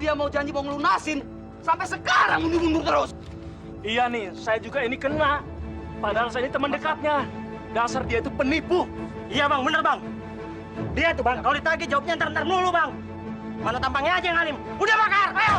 dia mau janji mau ngelunasin, sampai sekarang mundur-mundur terus. Iya nih, saya juga ini kena. Padahal saya ini teman dekatnya. Dasar dia itu penipu. Iya bang, bener bang. Dia tuh bang, kalau ditagih jawabnya ntar mulu bang. Mana tampangnya aja yang alim. Udah bakar, ayo!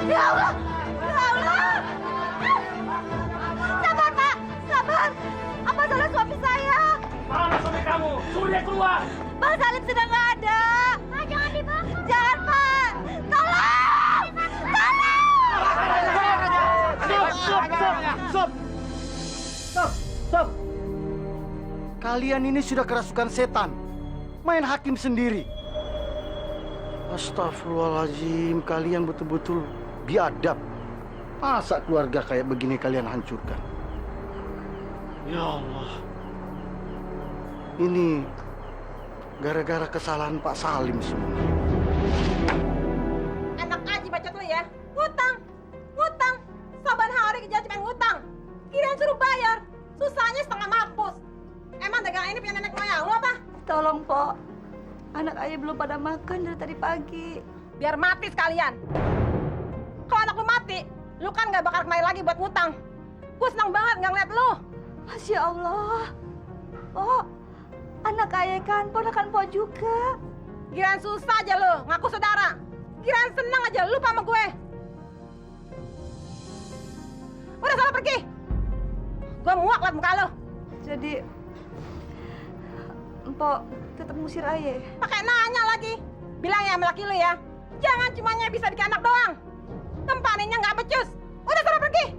Ya Allah! Ya Allah! Sabar, Pak! Sabar! Apa salah suami saya? Mana suami kamu? Suruh dia keluar. Bang Salim sedang nggak ada. Pak, jangan dibakar. Jangan, Pak! Tolong! Tolong! Stop! Kalian ini sudah kerasukan setan. Main hakim sendiri. Astagfirullahaladzim, kalian betul-betul biadab. Masa keluarga kayak begini kalian hancurkan? Ya Allah. Ini gara-gara kesalahan Pak Salim semua. Enak aja bacot lu ya. Ngutang! Ngutang! Saban hari kerja cuma ngutang. Kirain suruh bayar. Susahnya setengah mampus. Emang dagang ini punya nenek moyang lu apa? Tolong, Pok. Anak ayah belum pada makan dari tadi pagi. Biar mati sekalian. Kalau anak lu mati, lu kan gak bakal kembali lagi buat ngutang. Gue senang banget nggak ngeliat lu. Masya Allah. Pok, anak ayah kan ponakan Pok juga. Kirain susah aja lu, ngaku saudara. Kirain senang aja lu sama gue. Udah sana pergi. Gue muak liat muka lu. Jadi, Mpok tetap ngusir ayah. Pakai nanya lagi. Bilang ya sama laki lu ya. Jangan cumanya bisa bikin anak doang. Tempaninya nggak becus. Udah sana pergi.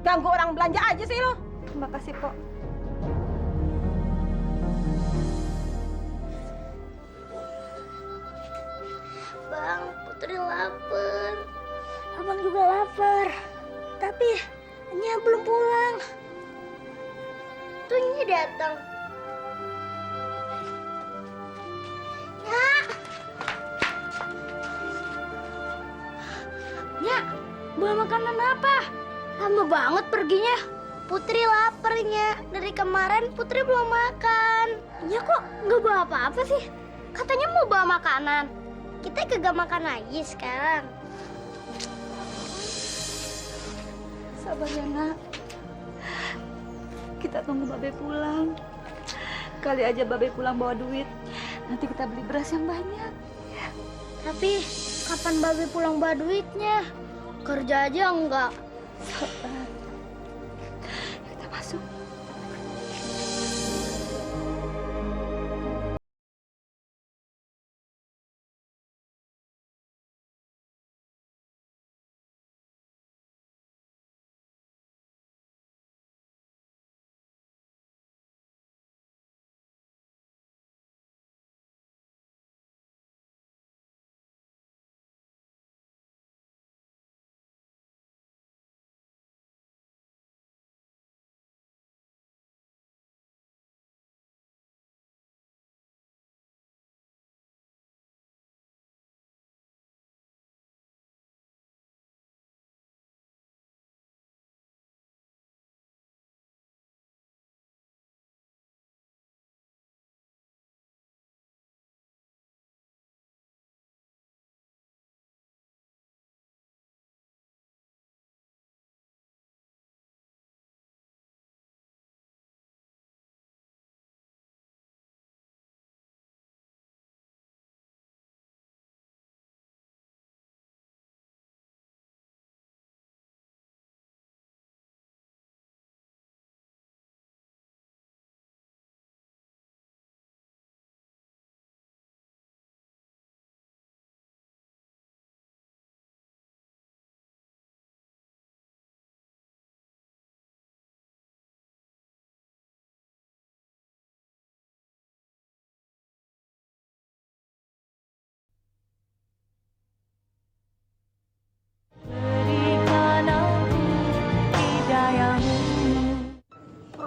Ganggu orang belanja aja sih lu. Terima kasih, Pok. Bang, Putri lapar. Abang juga lapar. Tapi Nya belum pulang. Tuh Nya datang. Nya, bawa makanan apa? Lama banget perginya. Putri laparnya. Dari kemarin Putri belum makan. Nya kok nggak bawa apa-apa sih? Katanya mau bawa makanan. Kita kagak makan lagi sekarang. Sabar ya, Nak. Kita tunggu Babe pulang. Kali aja Babe pulang bawa duit. Nanti kita beli beras yang banyak. Tapi kapan Babe pulang bawa duitnya? Kerja aja enggak. Sabar. Kita masuk.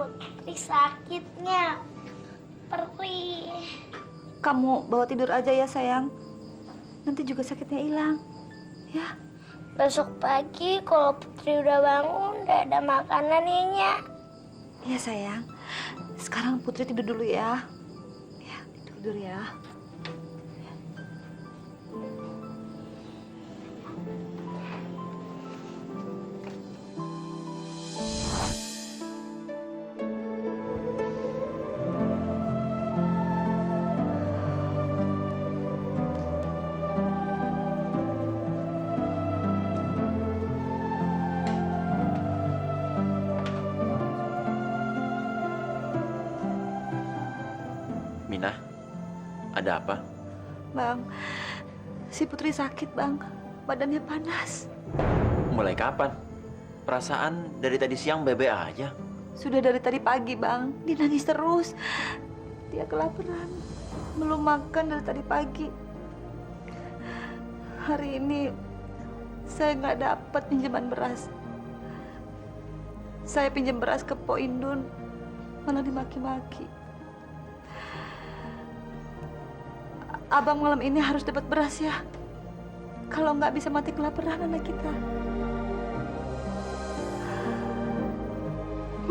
Putri sakitnya. Perih. Kamu bawa tidur aja ya sayang. Nanti juga sakitnya hilang. Ya. Besok pagi kalau Putri udah bangun, udah ada makanan ya, Nya. Iya sayang. Sekarang Putri tidur dulu ya. Ya, tidur ya. Mina, ada apa? Bang, si Putri sakit bang. Badannya panas. Mulai kapan? Perasaan dari tadi siang bebe aja. Sudah dari tadi pagi bang. Dia nangis terus. Dia kelaparan. Belum makan dari tadi pagi. Hari ini saya nggak dapat pinjaman beras. Saya pinjam beras ke Po Indun, malah dimaki-maki. Abang malam ini harus dapat beras ya. Kalau nggak bisa mati kelaparan anak kita.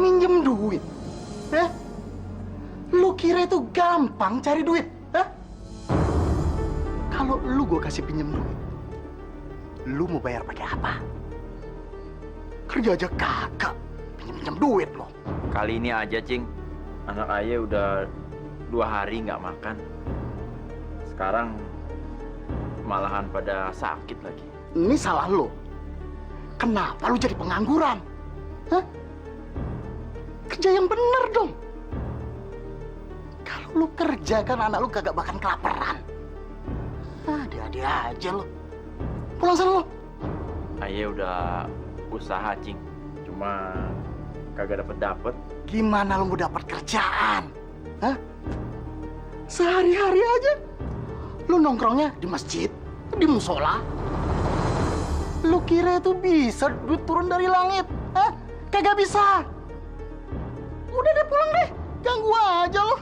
Minjem duit? Lu kira itu gampang cari duit? Kalau lu gue kasih pinjem duit, lu mau bayar pakai apa? Kerja aja kagak, pinjem duit lo. Kali ini aja, Cing. Anak ayah udah 2 hari nggak makan. Sekarang malahan pada sakit lagi. Ini salah lo. Kenapa lu jadi pengangguran? Kerja yang bener dong. Kalau lu kerja kan anak lu kagak bakal kelaparan. Dia aja lo. Pulang sana lo. Ayah udah usaha, Cing. Cuma kagak dapet. Gimana lu mau dapat kerjaan? Sehari-hari aja lu nongkrongnya di masjid, di musola. Lu kira itu bisa duit turun dari langit? Kagak bisa. Udah deh pulang deh, ganggu aja lo.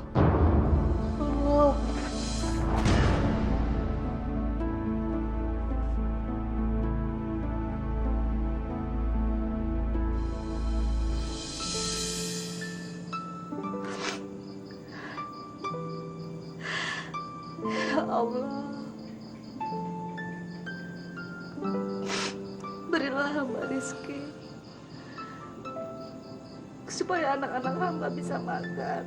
Ya Allah, berilah hamba rezeki supaya anak-anak hamba bisa makan.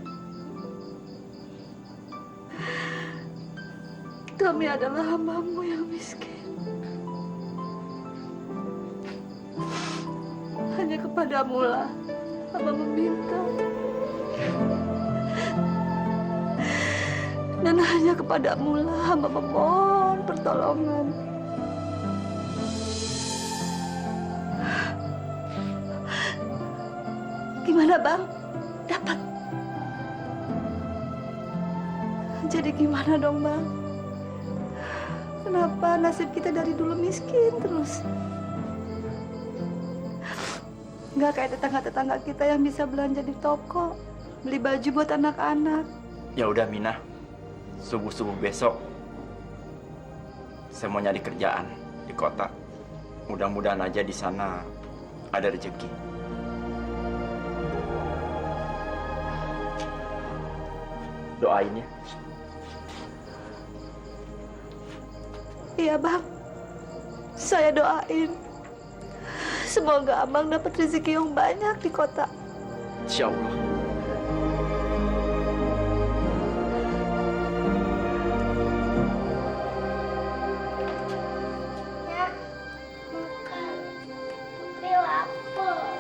Kami adalah hamba-Mu yang miskin. Hanya kepadamu lah hamba meminta. Dan hanya kepadamu lah hamba memohon pertolongan. Gimana bang? Dapat? Jadi gimana dong bang? Kenapa nasib kita dari dulu miskin terus? Nggak kayak tetangga-tetangga kita yang bisa belanja di toko, beli baju buat anak-anak. Ya udah, Mina. Subuh-subuh besok saya mau nyari kerjaan di kota. Mudah-mudahan aja di sana ada rezeki. Doain ya. Iya bang, saya doain. Semoga abang dapat rezeki yang banyak di kota. Insya Allah. Ya, makan. Putri lapar.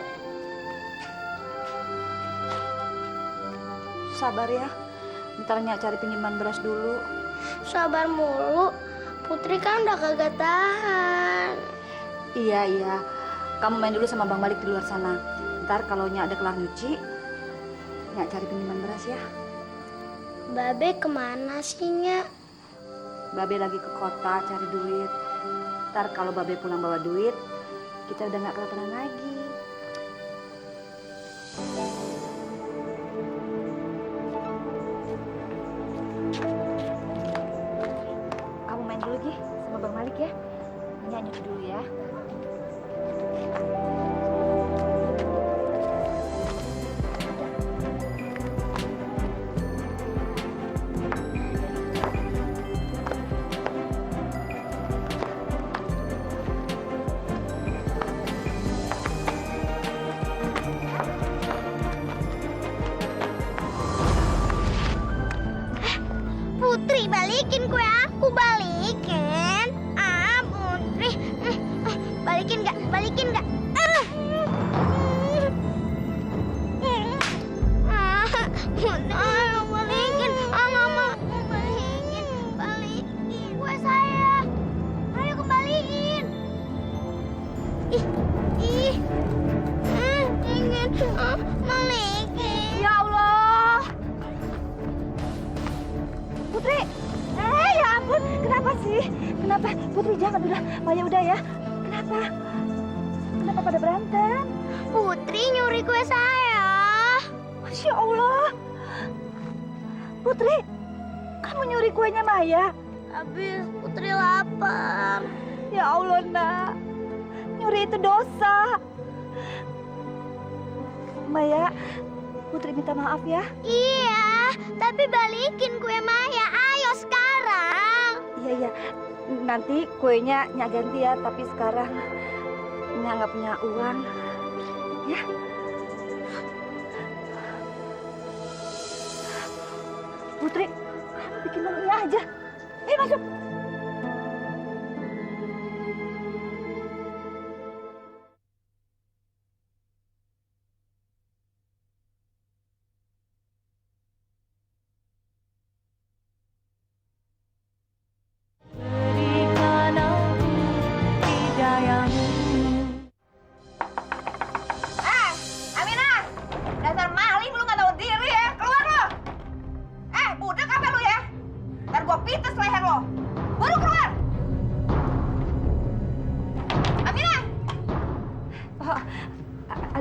Sabar ya, ntar Nyak cari pinjaman beras dulu. Sabar mulu. Putri kan udah kagak tahan. Iya. Kamu main dulu sama Bang Malik di luar sana. Ntar kalau Nyak ada kelar nyuci, Nyak cari pinjaman beras ya. Babe kemana sih, Nya? Babe lagi ke kota cari duit. Ntar kalau Babe pulang bawa duit, kita udah nggak kelaparan lagi. ya. Nyanyi dulu ya. Putri, balikin kue aku, balikin. Putri. Balikin nggak? Balikin nggak? Ayo balikin. Nggak mau. Balikin. Balikin. Kue saya. Ayo kembaliin. Ih. Ingin. Balikin. Ya Allah. Putri. Ya ampun. Kenapa sih? Kenapa? Putri jangan udah. Maya udah ya. Kenapa? Kenapa pada berantem? Putri nyuri kue saya. Masya Allah. Putri, kamu nyuri kuenya Maya? Habis Putri lapar. Ya Allah, nak. Nyuri itu dosa. Maya, Putri minta maaf ya. Iya, tapi balikin kue Maya. Ayo sekarang. Iya. Nanti kuenya Nyak ganti ya, tapi sekarang Nyak nggak punya uang. Ya. Putri, kamu bikin malunya aja. Ayo masuk. Aminah, dasar maling lu nggak tahu diri ya. Keluar lo. Budak apa lu ya? Ntar gua pites leher lo. Buru keluar. Aminah,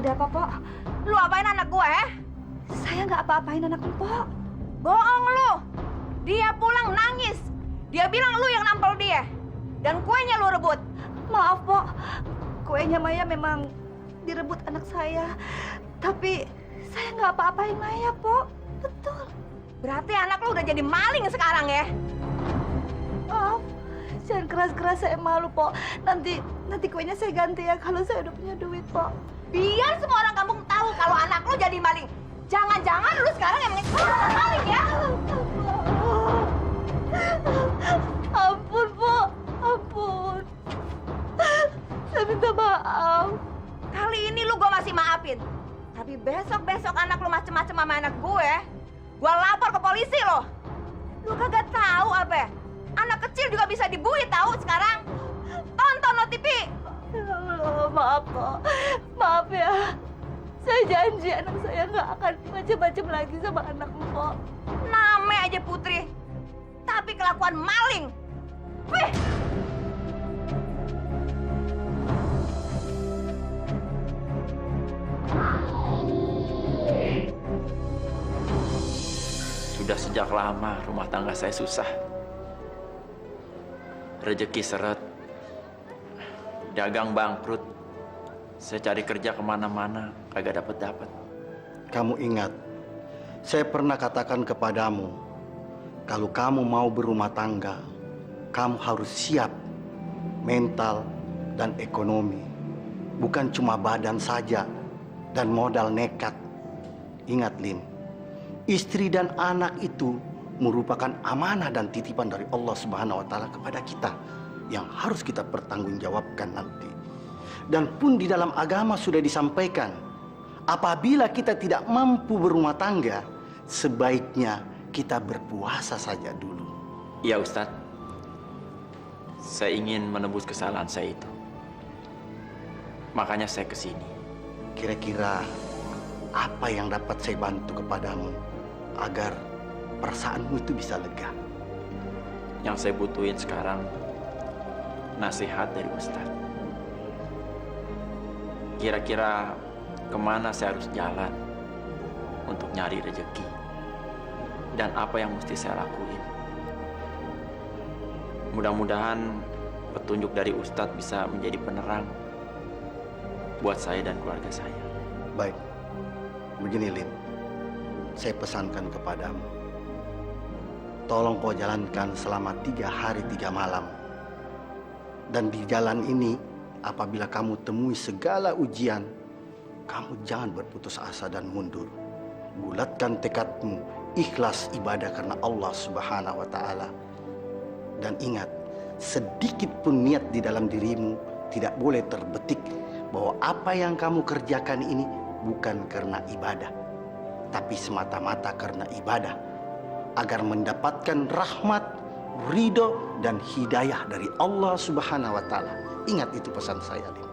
Ada apa, Pok? lu apain anak gua ya? Saya nggak apa-apain anak Pok. Bohong lu. Dia pulang nangis. Dia bilang lu yang nampol dia. Dan kuenya lu rebut. Maaf, Pok. Kuenya Maya memang direbut anak saya. Tapi saya nggak apa-apain Maya, Pok. Betul. Berarti anak lu udah jadi maling sekarang ya? Maaf. Jangan keras-keras, saya malu, Pok. Nanti kuenya saya ganti ya kalau saya udah punya duit, Pok. Biar semua orang kampung tahu kalau anak lu jadi maling. Jangan-jangan lu sekarang yang maling ya? Ampun, Pok. Ampun. Saya minta maaf. Kali ini lu gua masih maafin. Tapi besok-besok anak lu macem-macem sama anak gue lapor ke polisi lo. Lu kagak tahu apa? Anak kecil juga bisa dibuit tahu sekarang. Tonton lo TV. Ya Allah, maaf, Pok. Maaf ya. Saya janji anak saya nggak akan macam-macam lagi sama anak Pok. Name aja Putri. Tapi kelakuan maling. Wih! Sudah sejak lama rumah tangga saya susah. Rezeki seret. Dagang bangkrut. Saya cari kerja kemana-mana, kagak dapat. Kamu ingat, saya pernah katakan kepadamu, kalau kamu mau berumah tangga, kamu harus siap mental dan ekonomi. Bukan cuma badan saja dan modal nekat. Ingat, Lin, istri dan anak itu merupakan amanah dan titipan dari Allah Subhanahu wa Ta'ala kepada kita yang harus kita pertanggungjawabkan nanti. Dan pun di dalam agama sudah disampaikan, apabila kita tidak mampu berumah tangga, sebaiknya kita berpuasa saja dulu. Iya, Ustadz. Saya ingin menebus kesalahan saya itu. Makanya saya kesini. Kira-kira apa yang dapat saya bantu kepadamu agar perasaanmu itu bisa lega? Yang saya butuhin sekarang nasihat dari Ustadz. Kira-kira kemana saya harus jalan untuk nyari rezeki? Dan apa yang mesti saya lakuin? Mudah-mudahan petunjuk dari Ustadz bisa menjadi penerang buat saya dan keluarga saya. Baik, begini Lin, saya pesankan kepadamu. Tolong kau jalankan selama 3 hari 3 malam. Dan di jalan ini, apabila kamu temui segala ujian, kamu jangan berputus asa dan mundur. Bulatkan tekadmu, ikhlas ibadah karena Allah Subhanahu wa Ta'ala. Dan ingat, sedikit pun niat di dalam dirimu tidak boleh terbetik bahwa apa yang kamu kerjakan ini bukan karena ibadah, tapi semata-mata karena ibadah, agar mendapatkan rahmat, ridho, dan hidayah dari Allah Subhanahu wa Ta'ala. Ingat itu pesan saya, Lin.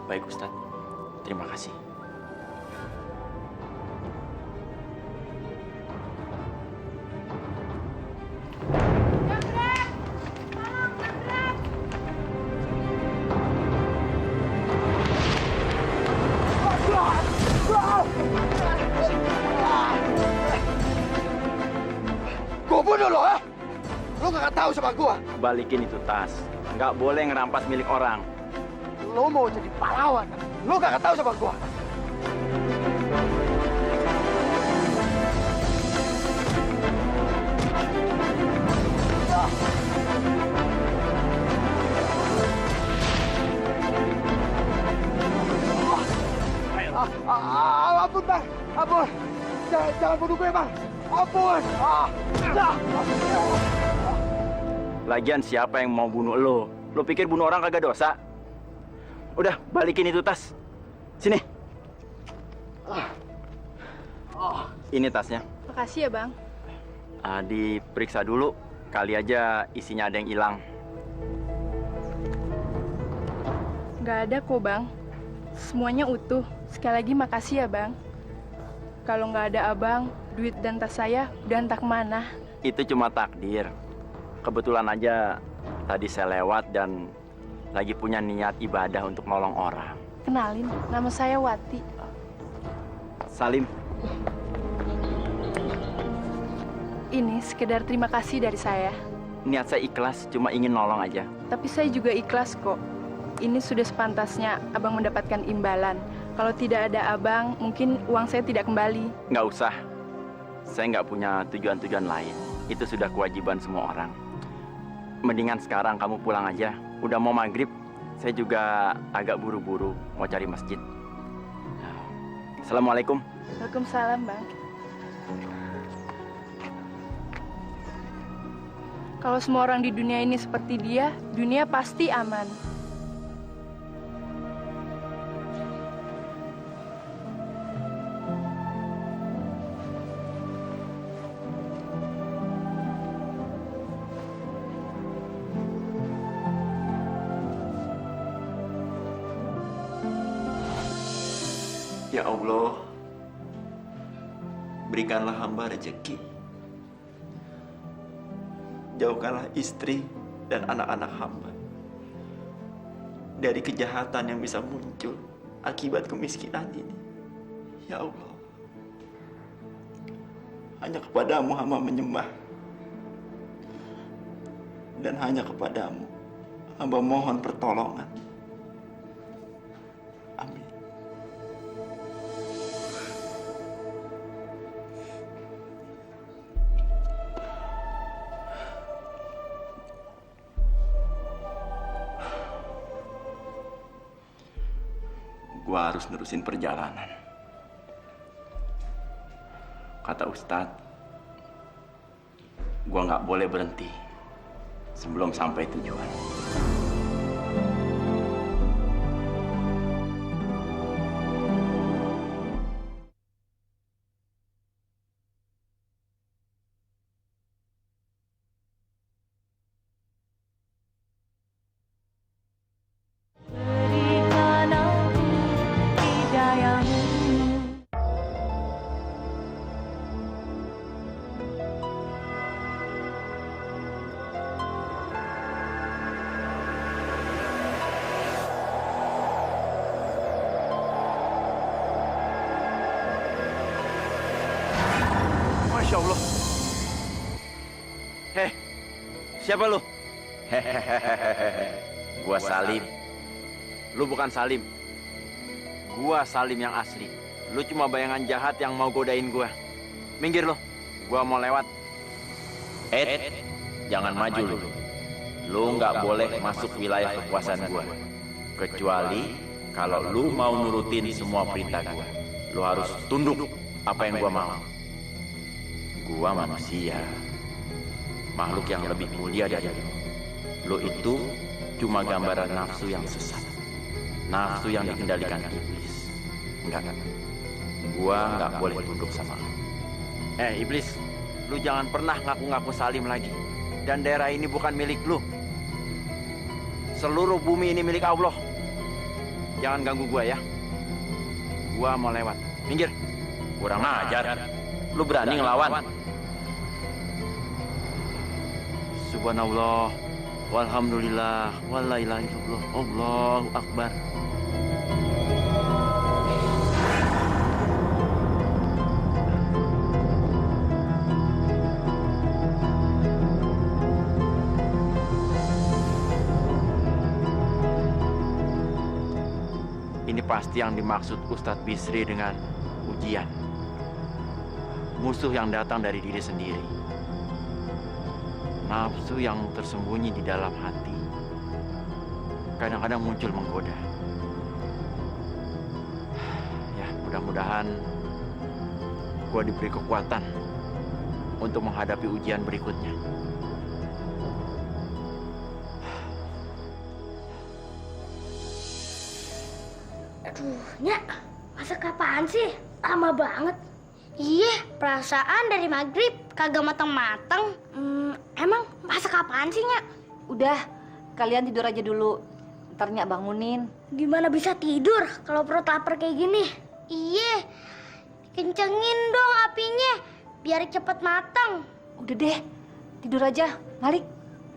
Baik Ustadz, terima kasih. Gua bunuh lo, ha? Lo gak tahu sama gua. Balikin itu tas. Nggak boleh ngerampas milik orang. Lo mau jadi pahlawan. Lo gak tahu sama gua. Ampun, Bang. Ampun. Jangan bunuh gue, Bang. Ampun. Lagian siapa yang mau bunuh lo? Lo pikir bunuh orang kagak dosa? Udah, balikin itu tas. Sini. Ini tasnya. Makasih ya, Bang. Diperiksa dulu. Kali aja isinya ada yang hilang. Nggak ada kok, Bang. Semuanya utuh. Sekali lagi makasih ya, Bang. Kalau nggak ada Abang, duit dan tas saya udah entah kemana. Itu cuma takdir. Kebetulan aja tadi saya lewat dan lagi punya niat ibadah untuk nolong orang. Kenalin, nama saya Wati. Salim. Ini sekedar terima kasih dari saya. Niat saya ikhlas, cuma ingin nolong aja. Tapi saya juga ikhlas kok. Ini sudah sepantasnya Abang mendapatkan imbalan. Kalau tidak ada Abang, mungkin uang saya tidak kembali. Nggak usah. Saya nggak punya tujuan-tujuan lain. Itu sudah kewajiban semua orang. Mendingan sekarang kamu pulang aja. Udah mau maghrib. Saya juga agak buru-buru mau cari masjid. Assalamualaikum. Waalaikumsalam, Bang. Kalau semua orang di dunia ini seperti dia, dunia pasti aman. Ya Allah, berikanlah hamba rezeki. Jauhkanlah istri dan anak-anak hamba dari kejahatan yang bisa muncul akibat kemiskinan ini. Ya Allah, hanya kepadamu hamba menyembah. Dan hanya kepadamu hamba mohon pertolongan. Amin. Gua harus nerusin perjalanan. Kata Ustadz, gua nggak boleh berhenti sebelum sampai tujuan. Masya Allah. Hei, siapa lu? Gua Salim. Lu bukan Salim. Gua Salim yang asli. Lu cuma bayangan jahat yang mau godain gua. Minggir lu. Gua mau lewat. Jangan maju lu. Lu nggak boleh masuk wilayah kekuasaan gua. Kecuali kalau lu mau nurutin semua perintah gua. Lu harus tunduk apa yang gua mau. Gua manusia. Makhluk yang lebih mulia dari lu. Lu itu cuma gambaran nafsu yang sesat. Nafsu yang dikendalikan iblis. Enggak. Gua nggak boleh tunduk sama lu. Iblis, lu jangan pernah ngaku-ngaku Salim lagi. Dan daerah ini bukan milik lu. Seluruh bumi ini milik Allah. Jangan ganggu gua ya. Gua mau lewat. Minggir. Kurang ajar. Lu berani ngelawan? Subhanallah. Walhamdulillah. Wala ilaha illallah. Allahu Akbar. Ini pasti yang dimaksud Ustadz Bisri dengan ujian. Musuh yang datang dari diri sendiri. Nafsu yang tersembunyi di dalam hati. Kadang-kadang muncul menggoda. Ya, mudah-mudahan gua diberi kekuatan untuk menghadapi ujian berikutnya. Aduh, Nyak, masak apaan sih? Lama banget. Iya, perasaan dari maghrib kagak matang-matang. Emang masak apaan sih, Nyak? Udah, kalian tidur aja dulu. Ntar Nyak bangunin. Gimana bisa tidur kalau perut lapar kayak gini? Iya, kencengin dong apinya biar cepet matang. Udah deh, tidur aja. Malik,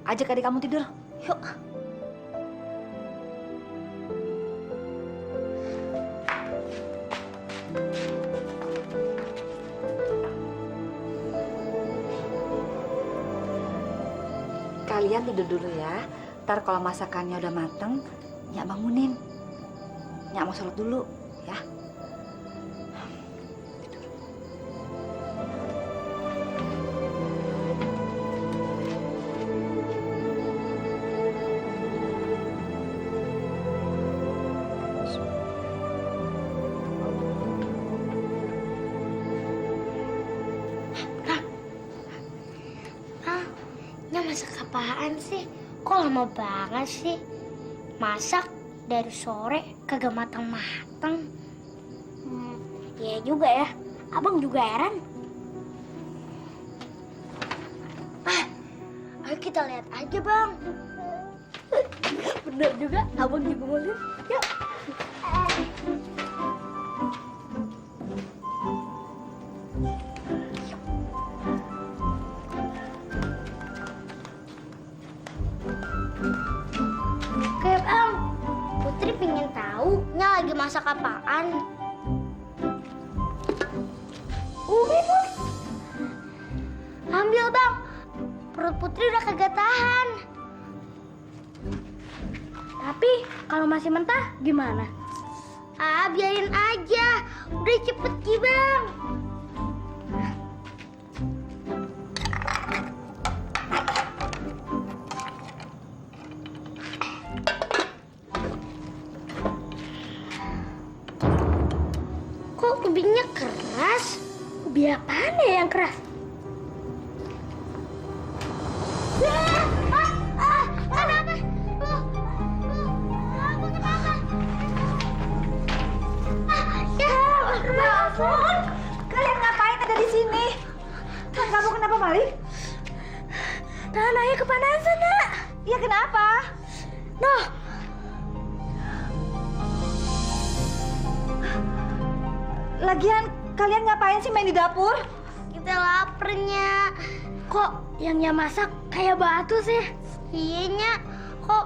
ajak adik kamu tidur. Yuk. Kalian tidur dulu ya. Ntar kalau masakannya udah mateng, Nyak bangunin. Nyak mau sholat dulu, ya. Masak apaan sih? Kok lama banget sih? Masak dari sore kagak matang-matang. Iya juga ya, abang juga heran. Ayo kita lihat aja bang. Bener juga, abang juga mau lihat. Yuk. Oke bang, Putri pengen tahu Nya lagi masak apaan. Umi Bos, ambil bang, perut Putri udah kagak tahan. Tapi kalau masih mentah gimana? Biarin aja, udah cepet Ki bang. Kok ubinya keras? Ubi apaan ya yang keras? Kenapa? Aku kenapa? Ya ampun! Kalian ngapain ada di sini? Kan kamu kenapa, Malik? Tangan ayah kepanasan, Nak. Iya, kenapa? Noh, Lagian, kalian ngapain sih main di dapur? kita laparnya. Kok yang Nya masak kayak batu sih? Iya, Nya. Kok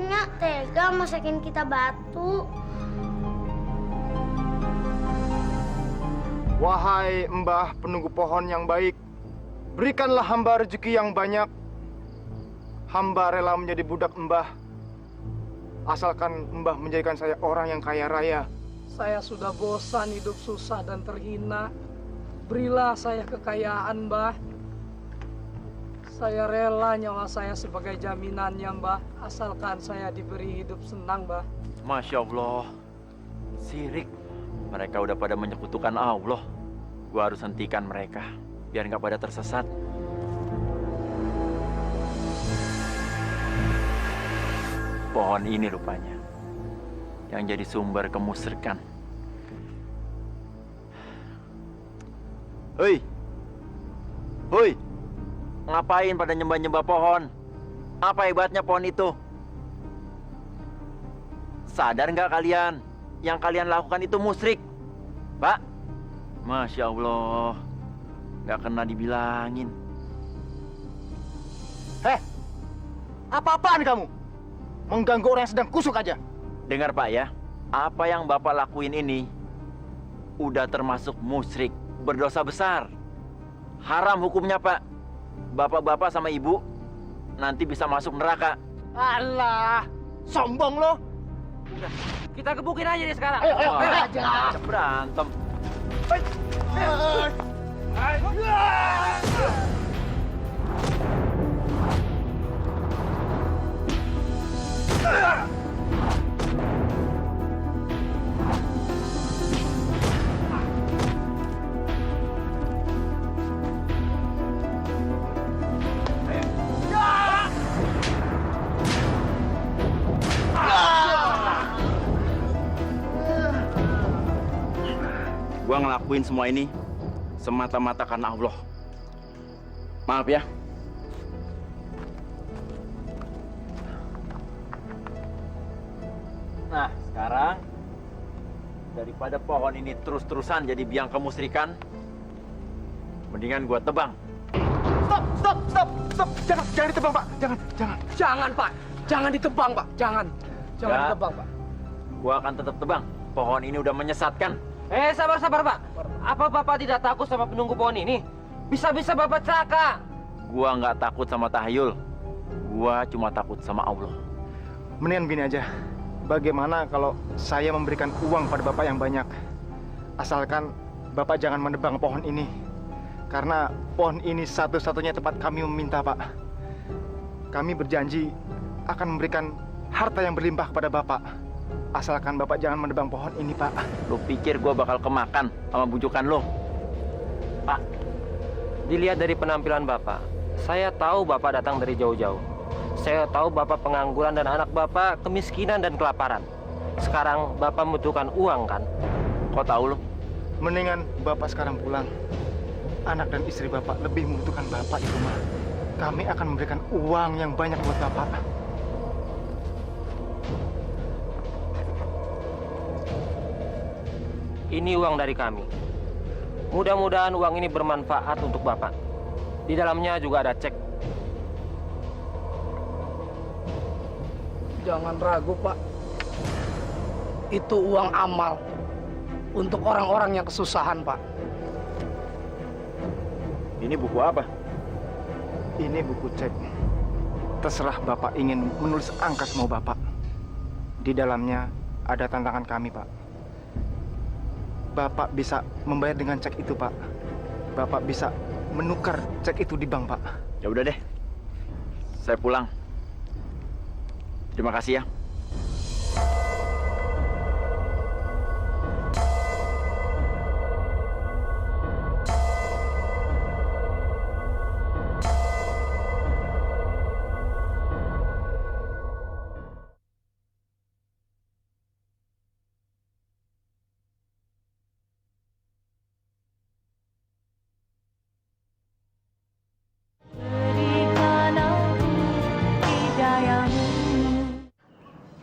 Nya tega masakin kita batu? Wahai Mbah penunggu pohon yang baik, berikanlah hamba rezeki yang banyak. Hamba rela menjadi budak Mbah. Asalkan Mbah menjadikan saya orang yang kaya raya. Saya sudah bosan hidup susah dan terhina. Berilah saya kekayaan, Mbah. Saya rela nyawa saya sebagai jaminannya, Mbah. Asalkan saya diberi hidup senang, Mbah. Masya Allah. Sirik. Mereka udah pada menyekutukan Allah. Gua harus hentikan mereka. Biar nggak pada tersesat. Pohon ini rupanya yang jadi sumber kemusyrikan. Hei, hoi, ngapain pada nyembah-nyembah pohon? Apa hebatnya pohon itu? Sadar nggak kalian? Yang kalian lakukan itu musyrik, Pak. Masya Allah, nggak kena dibilangin. Apa-apaan kamu? Mengganggu orang yang sedang kusuk aja. Dengar Pak ya, apa yang Bapak lakuin ini udah termasuk musyrik, berdosa besar. Haram hukumnya Pak. Bapak-bapak sama ibu nanti bisa masuk neraka. Alah, sombong lo. Kita gebukin aja nih sekarang. Ayo, Aja berantem. Gua ngelakuin semua ini semata-mata karena Allah. Maaf ya. Nah, sekarang daripada pohon ini terus-terusan jadi biang kemusyrikan, mendingan gua tebang. Stop. Jangan ditebang, Pak. Jangan. Jangan, Pak. Jangan ditebang, Pak. Jangan Ya. ditebang, Pak. Gua akan tetap tebang. Pohon ini udah menyesatkan. Sabar, Pak. Apa Bapak tidak takut sama penunggu pohon ini? Bisa-bisa Bapak celaka. Gua nggak takut sama Tahyul. Gua cuma takut sama Allah. Mendingan gini aja. Bagaimana kalau saya memberikan uang pada Bapak yang banyak? Asalkan Bapak jangan menebang pohon ini. Karena pohon ini satu-satunya tempat kami meminta, Pak. Kami berjanji akan memberikan harta yang berlimpah kepada Bapak. Asalkan Bapak jangan menebang pohon ini, Pak. Lu pikir gua bakal kemakan sama bujukan lu? Pak, dilihat dari penampilan Bapak, saya tahu Bapak datang dari jauh-jauh. Saya tahu Bapak pengangguran dan anak Bapak kemiskinan dan kelaparan. Sekarang Bapak membutuhkan uang, kan? Kok tahu lu? Mendingan Bapak sekarang pulang. Anak dan istri Bapak lebih membutuhkan Bapak di rumah. Kami akan memberikan uang yang banyak buat Bapak. Ini uang dari kami. Mudah-mudahan uang ini bermanfaat untuk Bapak. Di dalamnya juga ada cek. Jangan ragu, Pak. Itu uang amal untuk orang-orang yang kesusahan, Pak. Ini buku apa? Ini buku cek. Terserah Bapak ingin menulis angka semua Bapak. Di dalamnya ada tantangan kami, Pak. Bapak bisa membayar dengan cek itu, Pak. Bapak bisa menukar cek itu di bank, Pak. Ya udah deh. Saya pulang. Terima kasih ya.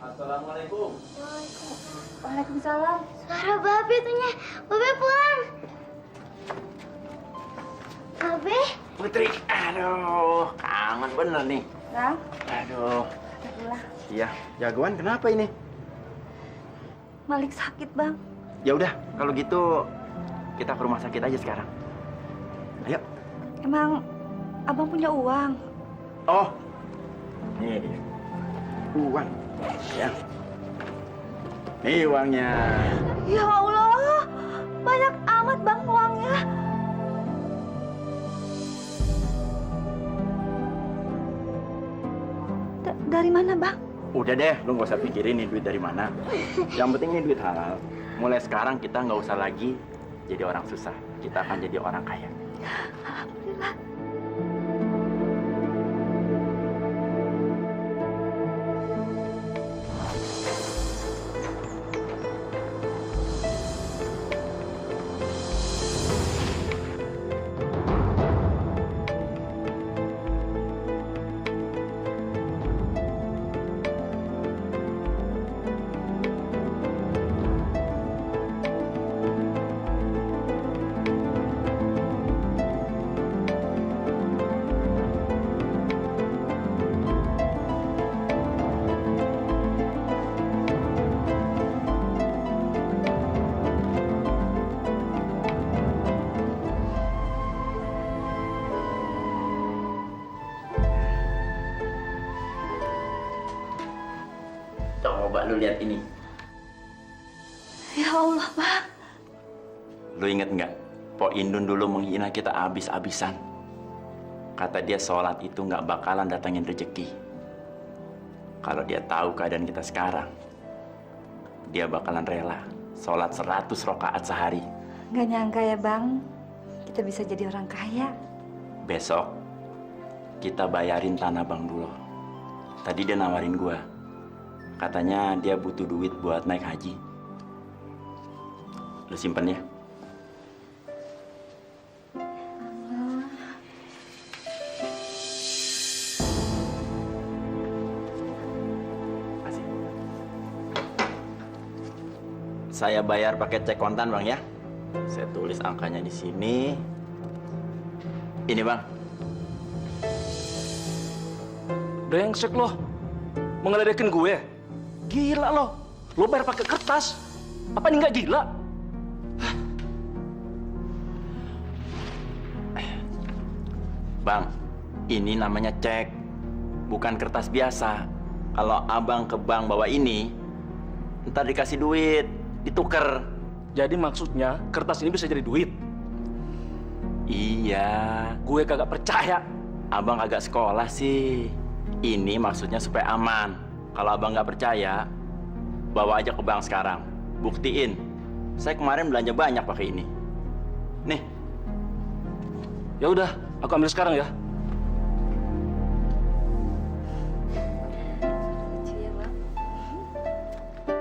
Assalamualaikum. Waalaikumsalam. Suara Babe tuhnya. Babe pulang. Babe? Putri, aduh, kangen bener nih. Bang, Aduh. udah pulang. Iya, jagoan kenapa ini? Malik sakit, Bang. Ya udah, kalau gitu kita ke rumah sakit aja sekarang. Ayo. Emang Abang punya uang? Oh, Nih dia. Uang. Ya. Nih uangnya. Ya Allah, banyak amat Bang uangnya. Dari mana Bang? Udah deh, lu nggak usah pikirin nih duit dari mana. Yang penting ini duit halal. Mulai sekarang kita nggak usah lagi jadi orang susah. Kita akan jadi orang kaya. Alhamdulillah. Coba lu lihat ini. Ya Allah Bang. Lu inget nggak? Po Indun dulu menghina kita abis-abisan. Kata dia sholat itu nggak bakalan datangin rezeki. Kalau dia tahu keadaan kita sekarang, dia bakalan rela sholat 100 rakaat sehari. Nggak nyangka ya Bang, kita bisa jadi orang kaya. Besok kita bayarin tanah Bang Dulo. Tadi dia nawarin gua. Katanya dia butuh duit buat naik haji. Lu simpen ya. Kasih. Saya bayar pakai cek kontan Bang ya. Saya tulis angkanya di sini. Ini Bang. Brengsek lo. Mengeledekin gue. Gila lo. Lo bayar pakai kertas. Apa ini nggak gila? Bang, ini namanya cek. Bukan kertas biasa. Kalau abang ke bank bawa ini, ntar dikasih duit, ditukar. Jadi maksudnya kertas ini bisa jadi duit? Iya. Gue kagak percaya. Abang kagak sekolah sih. Ini maksudnya supaya aman. Kalau abang nggak percaya, bawa aja ke bank sekarang. Buktiin. Saya kemarin belanja banyak pakai ini. Nih. Ya udah, aku ambil sekarang ya.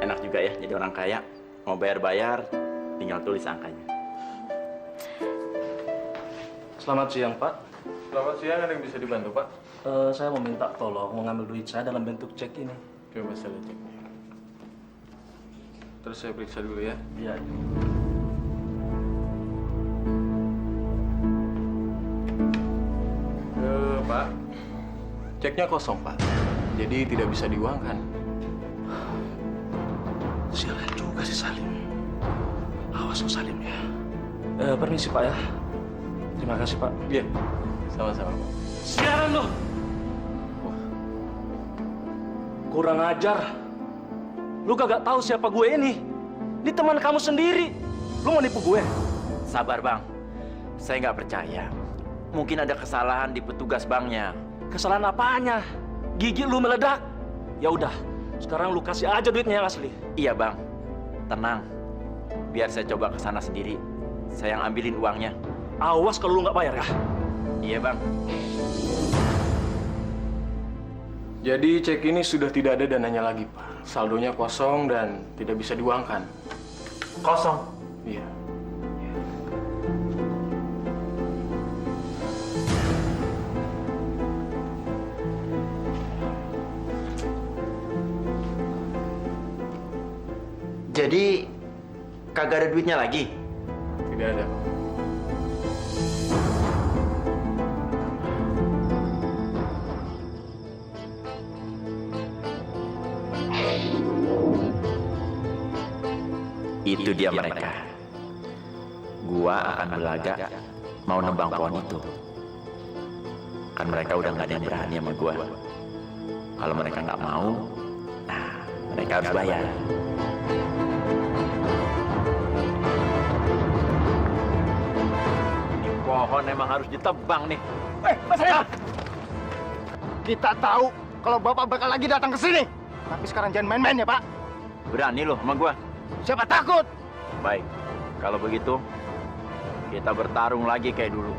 Enak juga ya jadi orang kaya. Mau bayar-bayar, tinggal tulis angkanya. Selamat siang, Pak. Selamat siang, ada yang bisa dibantu, Pak? Saya mau minta tolong mengambil duit saya dalam bentuk cek ini. Coba saya lihat ceknya. Terus saya periksa dulu ya. Iya. Pak, ceknya kosong, Pak. Jadi tidak bisa diuangkan. Sialan juga si Salim. Awas lo Salim ya. Permisi Pak ya. Terima kasih Pak. Iya, sama-sama, Pak. Siaran lo. Kurang ajar. Lu kagak tahu siapa gue ini. Ini teman kamu sendiri. Lu mau nipu gue? Sabar Bang. Saya nggak percaya. Mungkin ada kesalahan di petugas banknya. Kesalahan apanya? Gigi lu meledak. Ya udah, sekarang lu kasih aja duitnya yang asli. Iya Bang. Tenang. Biar saya coba ke sana sendiri. Saya yang ambilin uangnya. Awas kalau lu nggak bayar ya. Iya Bang. Jadi cek ini sudah tidak ada dananya lagi, Pak. Saldonya kosong dan tidak bisa diuangkan. Kosong. Iya. Jadi kagak ada duitnya lagi? Tidak ada, Pak. Itu dia mereka. Gua akan belaga mau nebang pohon itu. Kan mereka udah nggak ada yang berani sama gua. Kalau mereka nggak mau, nah mereka harus bayar. Ini pohon emang harus ditebang nih. Mas Ayah! Kita tahu kalau Bapak bakal lagi datang ke sini. Tapi sekarang jangan main-main ya, Pak. Berani loh sama gua. Siapa takut? Baik, kalau begitu kita bertarung lagi kayak dulu.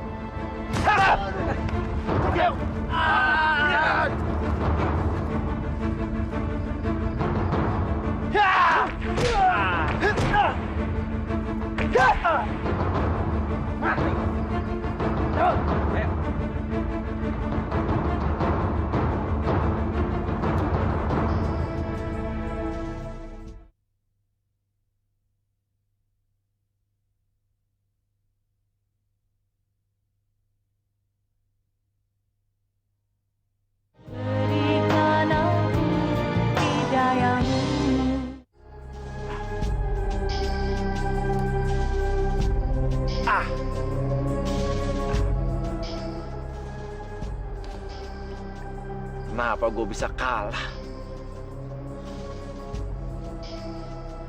Kenapa gue bisa kalah?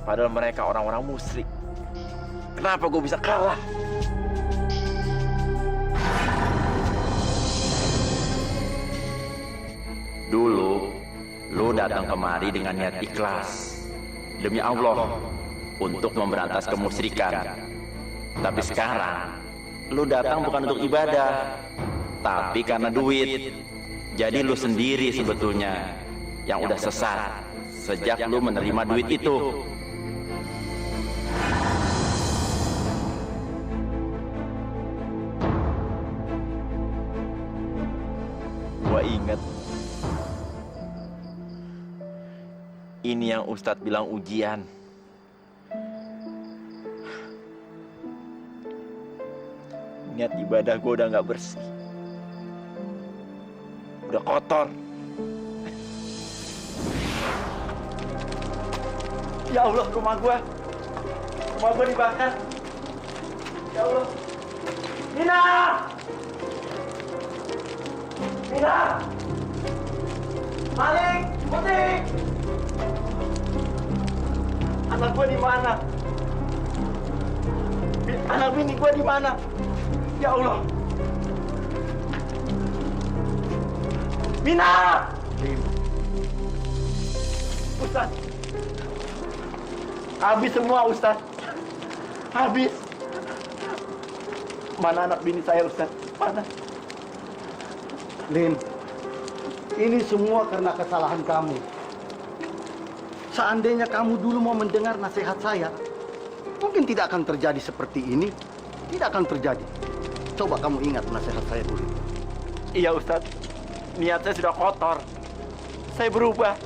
Padahal mereka orang-orang musyrik. Kenapa gue bisa kalah? Dulu, lu datang kemari dengan niat ikhlas. Demi Allah, untuk memberantas kemusyrikan. Tapi sekarang, lu datang bukan untuk ibadah, tapi karena duit. Jadi lu sendiri sebetulnya yang udah sesat sejak lu menerima duit itu. Gua inget. Ini yang Ustadz bilang ujian. Niat ibadah gua udah nggak bersih. Udah kotor. Ya Allah, rumah gua dibakar. Ya Allah. Nina! Nina! Malik! Putih! Anak gua di mana? Anak bini gua di mana? Ya Allah. Mina! Ustaz. Habis semua, Ustaz. Habis. Mana anak bini saya, Ustaz? Mana? Lim, ini semua karena kesalahan kamu. Seandainya kamu dulu mau mendengar nasihat saya, mungkin tidak akan terjadi seperti ini. Tidak akan terjadi. Coba kamu ingat nasihat saya dulu. Iya, Ustaz. Niat saya sudah kotor. Saya berubah.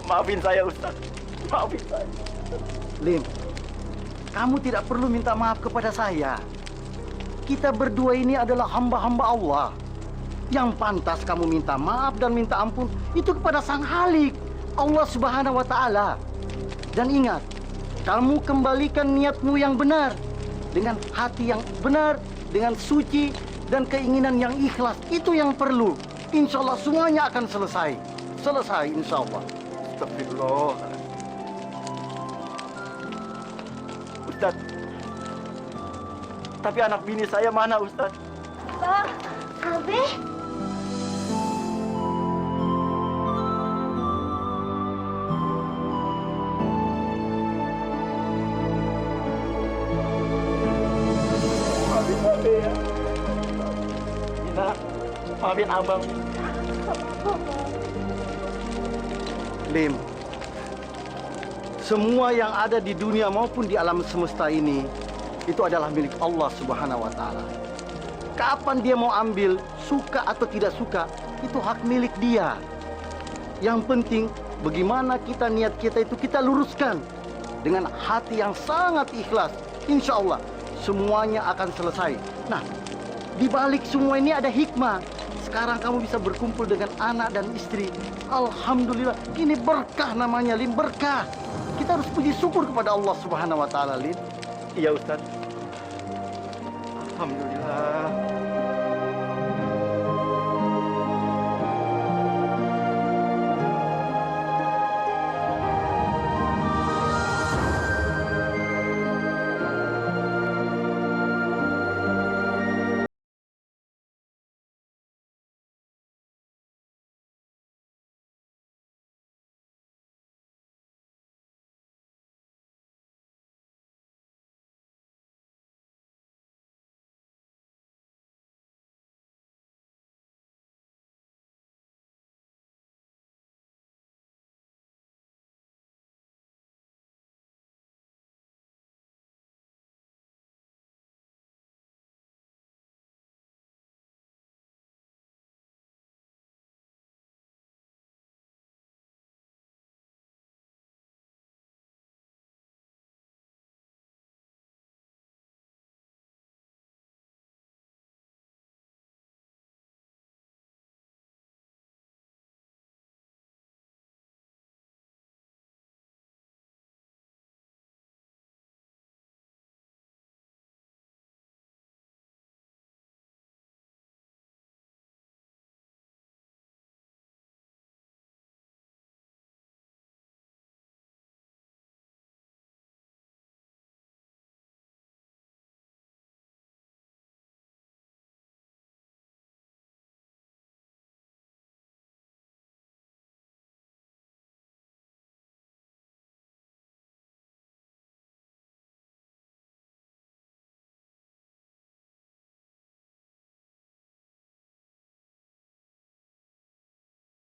Maafin saya, Ustaz. Maafin saya. Lim, kamu tidak perlu minta maaf kepada saya. Kita berdua ini adalah hamba-hamba Allah. Yang pantas kamu minta maaf dan minta ampun itu kepada Sang Halik, Allah Subhanahu wa Ta'ala. Dan ingat, kamu kembalikan niatmu yang benar dengan hati yang benar, dengan suci dan keinginan yang ikhlas. Itu yang perlu. Insya Allah semuanya akan selesai. Selesai insya Allah. Astagfirullah. Ustaz. Tapi anak bini saya mana, Ustaz? Bang, Abe. Maafin Abe ya. Nina, maafin Abang. Lim, semua yang ada di dunia maupun di alam semesta ini itu adalah milik Allah Subhanahu wa Ta'ala. Kapan dia mau ambil, suka atau tidak suka, itu hak milik dia. Yang penting bagaimana kita niat kita itu kita luruskan dengan hati yang sangat ikhlas. Insya Allah semuanya akan selesai. Nah, di balik semua ini ada hikmah. Sekarang kamu bisa berkumpul dengan anak dan istri. Alhamdulillah, ini berkah namanya, Lim, berkah. Kita harus puji syukur kepada Allah Subhanahu wa Ta'ala, Lim. Iya, Ustaz. Alhamdulillah.